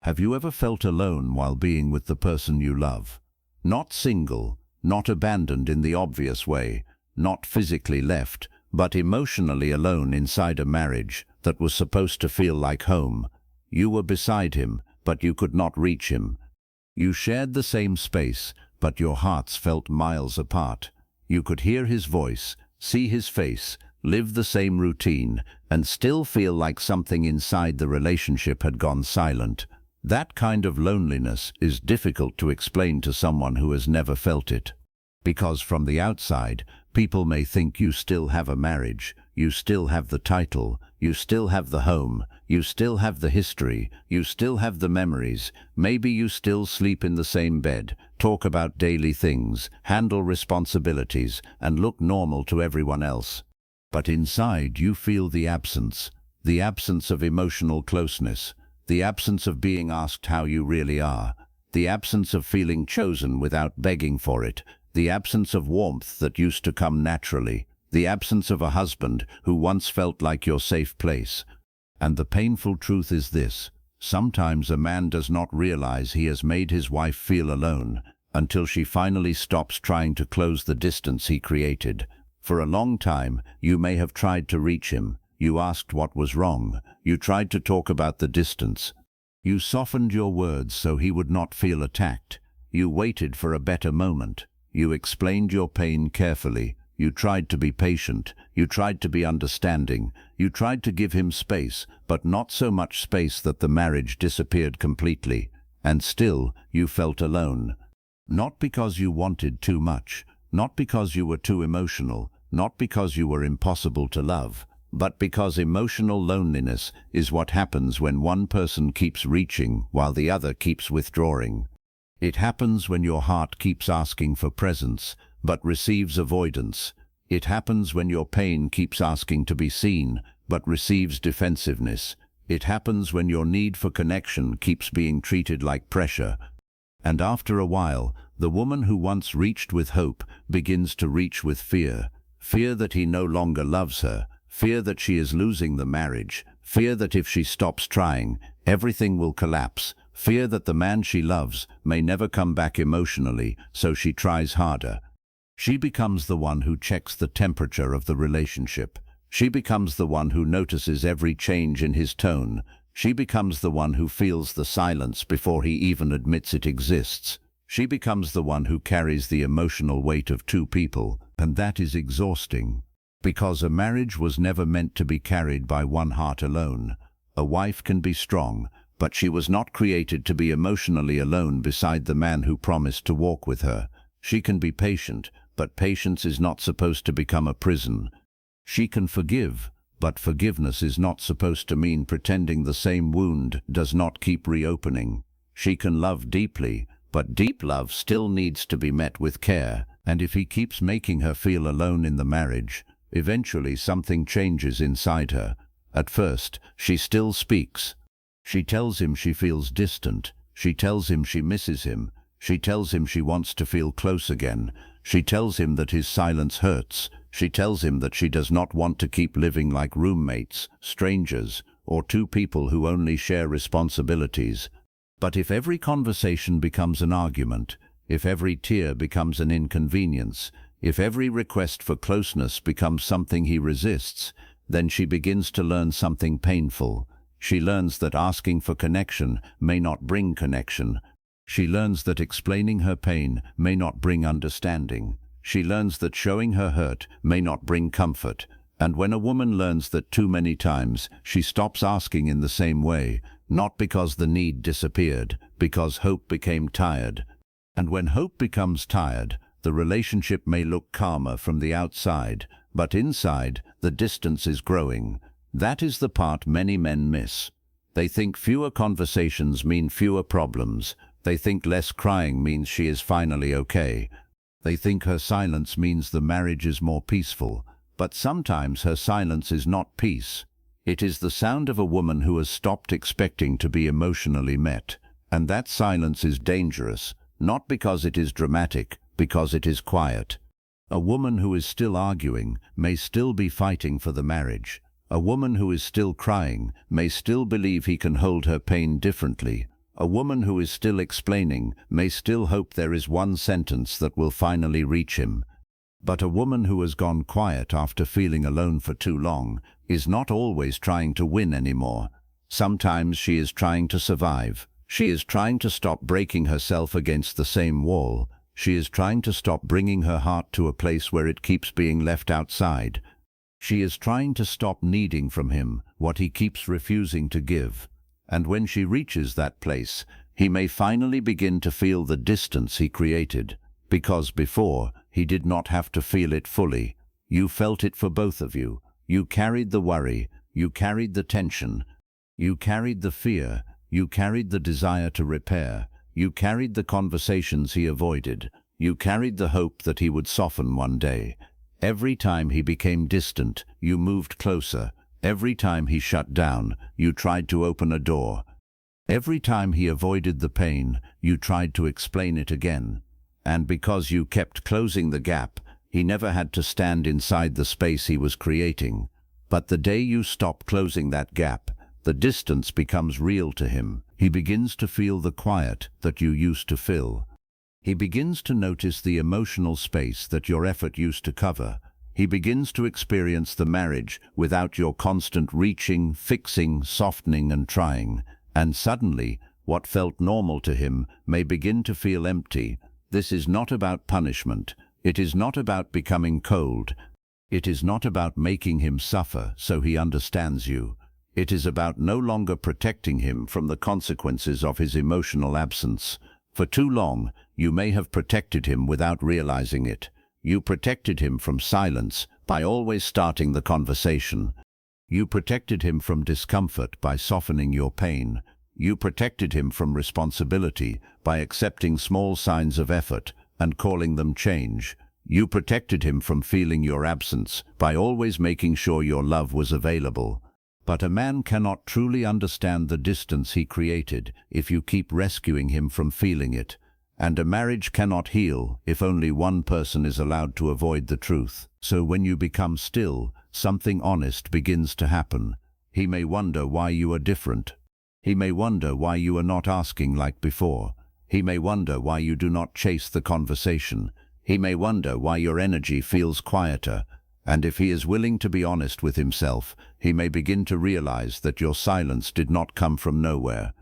Have you ever felt alone while being with the person you love? Not single, not abandoned in the obvious way, not physically left, but emotionally alone inside a marriage that was supposed to feel like home. You were beside him, but you could not reach him. You shared the same space, but your hearts felt miles apart. You could hear his voice, see his face, live the same routine, and still feel like something inside the relationship had gone silent. That kind of loneliness is difficult to explain to someone who has never felt it. Because from the outside, people may think you still have a marriage, you still have the title, you still have the home, you still have the history, you still have the memories, maybe you still sleep in the same bed, talk about daily things, handle responsibilities, and look normal to everyone else. But inside you feel the absence of emotional closeness, the absence of being asked how you really are, the absence of feeling chosen without begging for it, the absence of warmth that used to come naturally, the absence of a husband who once felt like your safe place. And the painful truth is this: sometimes a man does not realize he has made his wife feel alone until she finally stops trying to close the distance he created. For a long time, you may have tried to reach him. You asked what was wrong. You tried to talk about the distance. You softened your words so he would not feel attacked. You waited for a better moment. You explained your pain carefully. You tried to be patient. You tried to be understanding. You tried to give him space, but not so much space that the marriage disappeared completely. And still, you felt alone. Not because you wanted too much, not because you were too emotional, not because you were impossible to love, but because emotional loneliness is what happens when one person keeps reaching while the other keeps withdrawing. It happens when your heart keeps asking for presence, but receives avoidance. It happens when your pain keeps asking to be seen, but receives defensiveness. It happens when your need for connection keeps being treated like pressure. And after a while, the woman who once reached with hope begins to reach with fear. Fear that he no longer loves her, fear that she is losing the marriage, fear that if she stops trying, everything will collapse, fear that the man she loves may never come back emotionally, so she tries harder. She becomes the one who checks the temperature of the relationship. She becomes the one who notices every change in his tone. She becomes the one who feels the silence before he even admits it exists. She becomes the one who carries the emotional weight of two people, and that is exhausting. Because a marriage was never meant to be carried by one heart alone. A wife can be strong, but she was not created to be emotionally alone beside the man who promised to walk with her. She can be patient, but patience is not supposed to become a prison. She can forgive, but forgiveness is not supposed to mean pretending the same wound does not keep reopening. She can love deeply, but deep love still needs to be met with care, and if he keeps making her feel alone in the marriage, eventually something changes inside her. At first, she still speaks. She tells him she feels distant. She tells him she misses him. She tells him she wants to feel close again. She tells him that his silence hurts. She tells him that she does not want to keep living like roommates, strangers, or two people who only share responsibilities. But if every conversation becomes an argument, if every tear becomes an inconvenience, if every request for closeness becomes something he resists, then she begins to learn something painful. She learns that asking for connection may not bring connection. She learns that explaining her pain may not bring understanding. She learns that showing her hurt may not bring comfort. And when a woman learns that too many times, she stops asking in the same way, not because the need disappeared, because hope became tired. And when hope becomes tired, the relationship may look calmer from the outside, but inside, the distance is growing. That is the part many men miss. They think fewer conversations mean fewer problems. They think less crying means she is finally okay. They think her silence means the marriage is more peaceful. But sometimes her silence is not peace. It is the sound of a woman who has stopped expecting to be emotionally met. And that silence is dangerous, not because it is dramatic, because it is quiet. A woman who is still arguing may still be fighting for the marriage. A woman who is still crying may still believe he can hold her pain differently. A woman who is still explaining may still hope there is one sentence that will finally reach him. But a woman who has gone quiet after feeling alone for too long is not always trying to win anymore. Sometimes she is trying to survive. She is trying to stop breaking herself against the same wall. She is trying to stop bringing her heart to a place where it keeps being left outside. She is trying to stop needing from him what he keeps refusing to give. And when she reaches that place, he may finally begin to feel the distance he created, because before, he did not have to feel it fully. You felt it for both of you. You carried the worry, you carried the tension, you carried the fear, you carried the desire to repair, you carried the conversations he avoided, you carried the hope that he would soften one day. Every time he became distant, you moved closer. Every time he shut down, you tried to open a door. Every time he avoided the pain, you tried to explain it again. And because you kept closing the gap, he never had to stand inside the space he was creating. But the day you stop closing that gap, the distance becomes real to him. He begins to feel the quiet that you used to fill. He begins to notice the emotional space that your effort used to cover. He begins to experience the marriage without your constant reaching, fixing, softening and trying. And suddenly, what felt normal to him may begin to feel empty. This is not about punishment. It is not about becoming cold. It is not about making him suffer so he understands you. It is about no longer protecting him from the consequences of his emotional absence. For too long, you may have protected him without realizing it. You protected him from silence by always starting the conversation. You protected him from discomfort by softening your pain. You protected him from responsibility by accepting small signs of effort and calling them change. You protected him from feeling your absence by always making sure your love was available. But a man cannot truly understand the distance he created if you keep rescuing him from feeling it. And a marriage cannot heal if only one person is allowed to avoid the truth. So when you become still, something honest begins to happen. He may wonder why you are different. He may wonder why you are not asking like before. He may wonder why you do not chase the conversation. He may wonder why your energy feels quieter. And if he is willing to be honest with himself, he may begin to realize that your silence did not come from nowhere.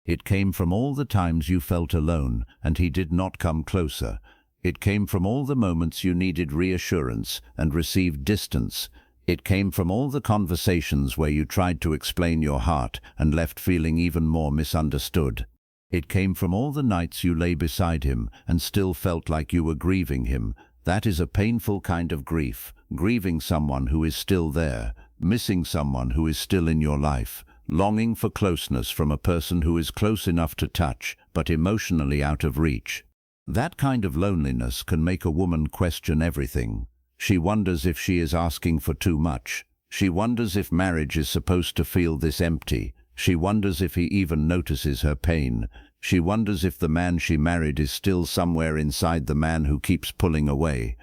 It came from all the times you felt alone and he did not come closer. It came from all the moments you needed reassurance and received distance. It came from all the conversations where you tried to explain your heart and left feeling even more misunderstood. It came from all the nights you lay beside him and still felt like you were grieving him. That is a painful kind of grief, grieving someone who is still there, missing someone who is still in your life. Longing for closeness from a person who is close enough to touch, but emotionally out of reach. That kind of loneliness can make a woman question everything. She wonders if she is asking for too much. She wonders if marriage is supposed to feel this empty. She wonders if he even notices her pain. She wonders if the man she married is still somewhere inside the man who keeps pulling away.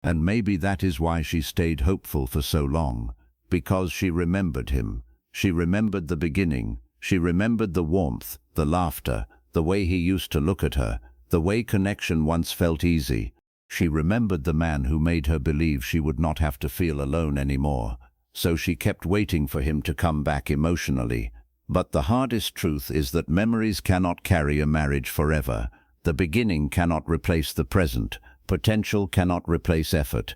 And maybe that is why she stayed hopeful for so long. Because she remembered him. She remembered the beginning. She remembered the warmth, the laughter, the way he used to look at her, the way connection once felt easy. She remembered the man who made her believe she would not have to feel alone anymore. So she kept waiting for him to come back emotionally. But the hardest truth is that memories cannot carry a marriage forever. The beginning cannot replace the present. Potential cannot replace effort.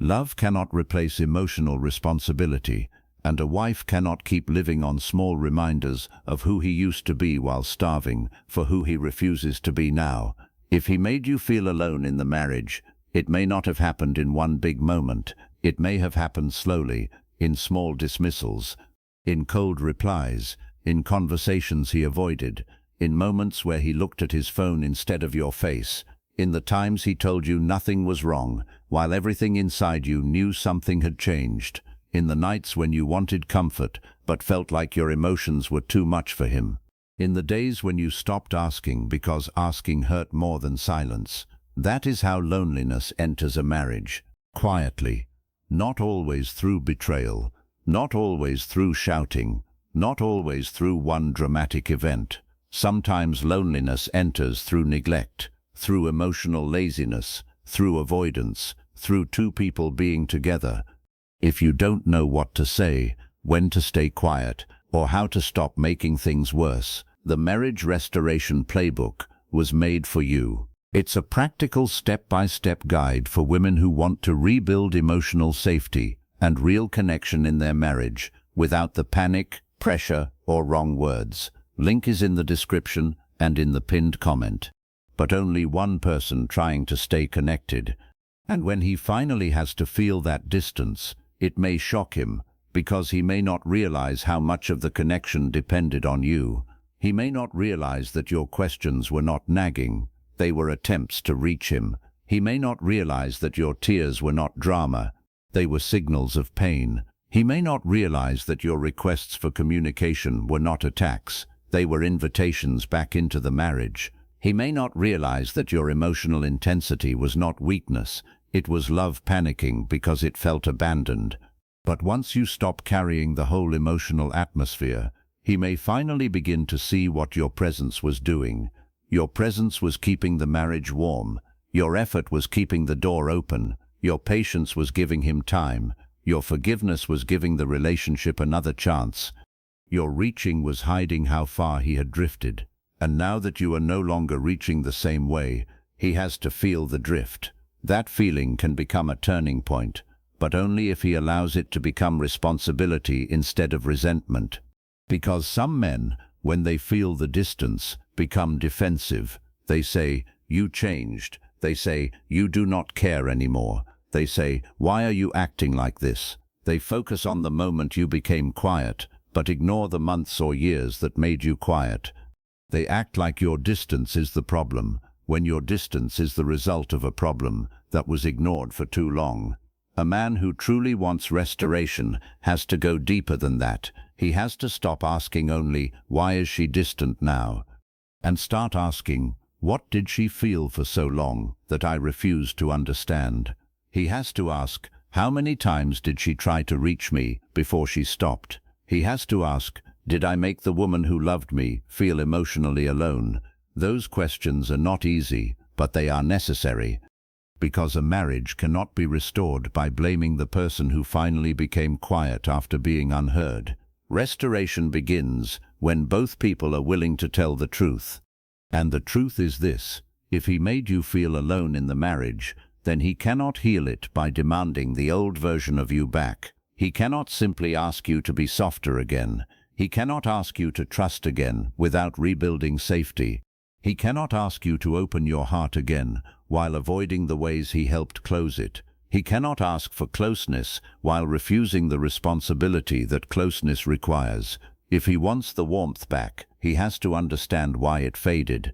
Love cannot replace emotional responsibility. And a wife cannot keep living on small reminders of who he used to be while starving for who he refuses to be now. If he made you feel alone in the marriage, it may not have happened in one big moment. It may have happened slowly, in small dismissals, in cold replies, in conversations he avoided, in moments where he looked at his phone instead of your face, in the times he told you nothing was wrong, while everything inside you knew something had changed. In the nights when you wanted comfort, but felt like your emotions were too much for him. In the days when you stopped asking because asking hurt more than silence. That is how loneliness enters a marriage. Quietly. Not always through betrayal. Not always through shouting. Not always through one dramatic event. Sometimes loneliness enters through neglect, through emotional laziness, through avoidance, through two people being together. If you don't know what to say, when to stay quiet, or how to stop making things worse, the Marriage Restoration Playbook was made for you. It's a practical step-by-step guide for women who want to rebuild emotional safety and real connection in their marriage without the panic, pressure, or wrong words. Link is in the description and in the pinned comment. But only one person trying to stay connected. And when he finally has to feel that distance, it may shock him, because he may not realize how much of the connection depended on you. He may not realize that your questions were not nagging, they were attempts to reach him. He may not realize that your tears were not drama, they were signals of pain. He may not realize that your requests for communication were not attacks, they were invitations back into the marriage. He may not realize that your emotional intensity was not weakness, it was love panicking because it felt abandoned. But once you stop carrying the whole emotional atmosphere, he may finally begin to see what your presence was doing. Your presence was keeping the marriage warm. Your effort was keeping the door open. Your patience was giving him time. Your forgiveness was giving the relationship another chance. Your reaching was hiding how far he had drifted. And now that you are no longer reaching the same way, he has to feel the drift. That feeling can become a turning point, but only if he allows it to become responsibility instead of resentment. Because some men, when they feel the distance, become defensive. They say, "You changed." They say, "You do not care anymore." They say, "Why are you acting like this?" They focus on the moment you became quiet, but ignore the months or years that made you quiet. They act like your distance is the problem, when your distance is the result of a problem that was ignored for too long. A man who truly wants restoration has to go deeper than that. He has to stop asking only, "Why is she distant now?" and start asking, "What did she feel for so long that I refused to understand?" He has to ask, "How many times did she try to reach me before she stopped?" He has to ask, "Did I make the woman who loved me feel emotionally alone?" Those questions are not easy, but they are necessary. Because a marriage cannot be restored by blaming the person who finally became quiet after being unheard. Restoration begins when both people are willing to tell the truth. And the truth is this: if he made you feel alone in the marriage, then he cannot heal it by demanding the old version of you back. He cannot simply ask you to be softer again. He cannot ask you to trust again without rebuilding safety. He cannot ask you to open your heart again while avoiding the ways he helped close it. He cannot ask for closeness while refusing the responsibility that closeness requires. If he wants the warmth back, he has to understand why it faded.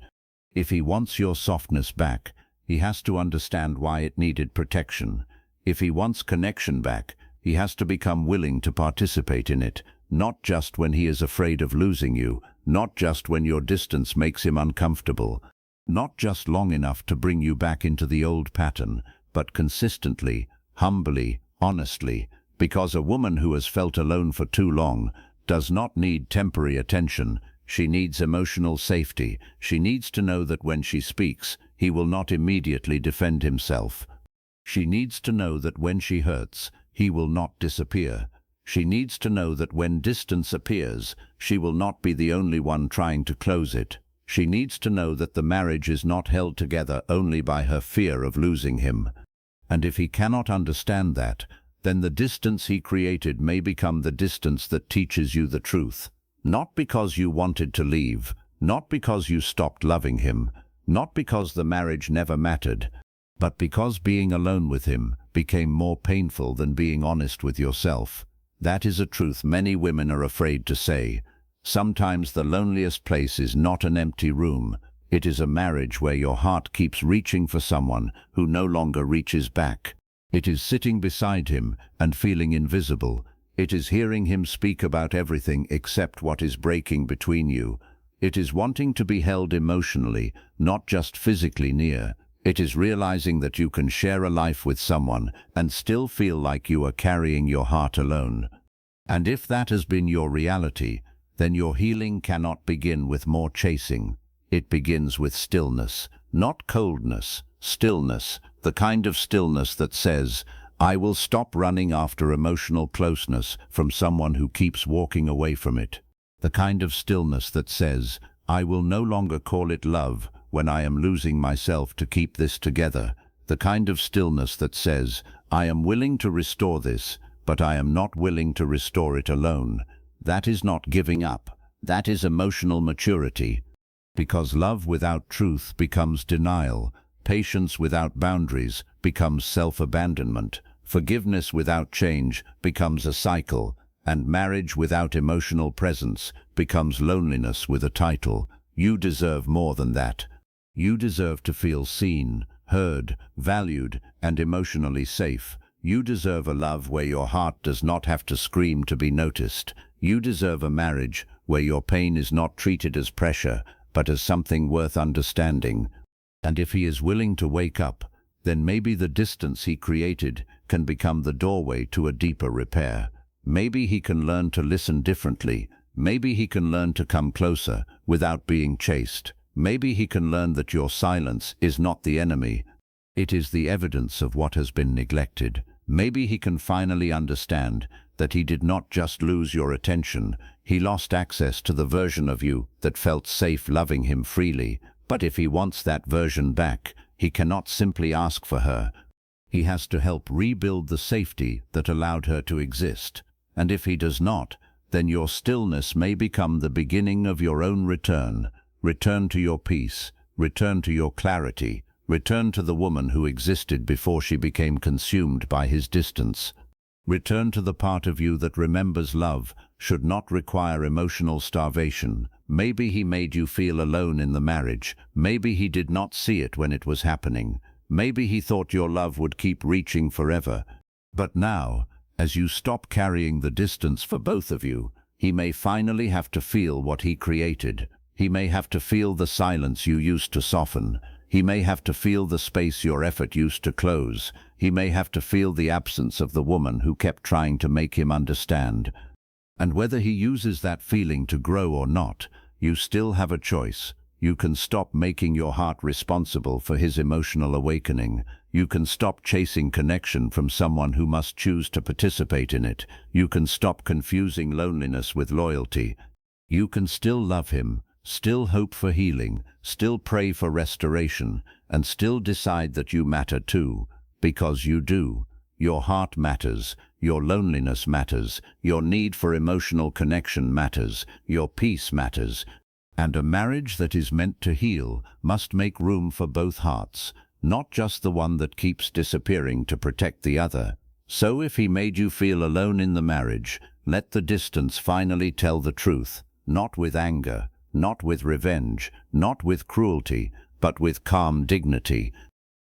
If he wants your softness back, he has to understand why it needed protection. If he wants connection back, he has to become willing to participate in it, not just when he is afraid of losing you, not just when your distance makes him uncomfortable, not just long enough to bring you back into the old pattern, but consistently, humbly, honestly, because a woman who has felt alone for too long does not need temporary attention. She needs emotional safety. She needs to know that when she speaks, he will not immediately defend himself. She needs to know that when she hurts, he will not disappear. She needs to know that when distance appears, she will not be the only one trying to close it. She needs to know that the marriage is not held together only by her fear of losing him. And if he cannot understand that, then the distance he created may become the distance that teaches you the truth. Not because you wanted to leave, not because you stopped loving him, not because the marriage never mattered, but because being alone with him became more painful than being honest with yourself. That is a truth many women are afraid to say. Sometimes the loneliest place is not an empty room. It is a marriage where your heart keeps reaching for someone who no longer reaches back. It is sitting beside him and feeling invisible. It is hearing him speak about everything except what is breaking between you. It is wanting to be held emotionally, not just physically near. It is realizing that you can share a life with someone and still feel like you are carrying your heart alone. And if that has been your reality, then your healing cannot begin with more chasing. It begins with stillness, not coldness, stillness, the kind of stillness that says, I will stop running after emotional closeness from someone who keeps walking away from it. The kind of stillness that says, I will no longer call it love when I am losing myself to keep this together. The kind of stillness that says, I am willing to restore this, but I am not willing to restore it alone. That is not giving up. That is emotional maturity. Because love without truth becomes denial. Patience without boundaries becomes self-abandonment. Forgiveness without change becomes a cycle. And marriage without emotional presence becomes loneliness with a title. You deserve more than that. You deserve to feel seen, heard, valued, and emotionally safe. You deserve a love where your heart does not have to scream to be noticed. You deserve a marriage where your pain is not treated as pressure, but as something worth understanding. And if he is willing to wake up, then maybe the distance he created can become the doorway to a deeper repair. Maybe he can learn to listen differently. Maybe he can learn to come closer without being chased. Maybe he can learn that your silence is not the enemy. It is the evidence of what has been neglected. Maybe he can finally understand that he did not just lose your attention, he lost access to the version of you that felt safe loving him freely. But if he wants that version back, he cannot simply ask for her. He has to help rebuild the safety that allowed her to exist. And if he does not, then your stillness may become the beginning of your own return. Return to your peace. Return to your clarity. Return to the woman who existed before she became consumed by his distance. Return to the part of you that remembers love should not require emotional starvation. Maybe he made you feel alone in the marriage. Maybe he did not see it when it was happening. Maybe he thought your love would keep reaching forever. But now, as you stop carrying the distance for both of you, he may finally have to feel what he created. He may have to feel the silence you used to soften. He may have to feel the space your effort used to close. He may have to feel the absence of the woman who kept trying to make him understand. And whether he uses that feeling to grow or not, you still have a choice. You can stop making your heart responsible for his emotional awakening. You can stop chasing connection from someone who must choose to participate in it. You can stop confusing loneliness with loyalty. You can still love him, still hope for healing, still pray for restoration, and still decide that you matter too, because you do. Your heart matters, your loneliness matters, your need for emotional connection matters, your peace matters. And a marriage that is meant to heal must make room for both hearts, not just the one that keeps disappearing to protect the other. So if he made you feel alone in the marriage, let the distance finally tell the truth, not with anger, not with revenge, not with cruelty, but with calm dignity.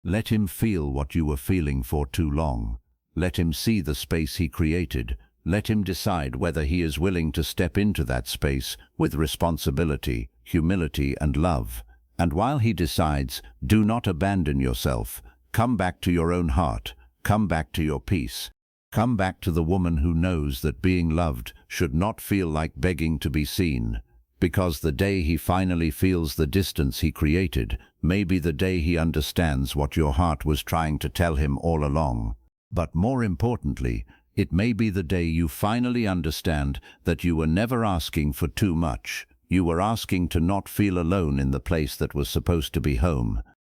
Let him feel what you were feeling for too long. Let him see the space he created. Let him decide whether he is willing to step into that space with responsibility, humility, and love. And while he decides, do not abandon yourself. Come back to your own heart. Come back to your peace. Come back to the woman who knows that being loved should not feel like begging to be seen. Because the day he finally feels the distance he created may be the day he understands what your heart was trying to tell him all along. But more importantly, it may be the day you finally understand that you were never asking for too much. You were asking to not feel alone in the place that was supposed to be home.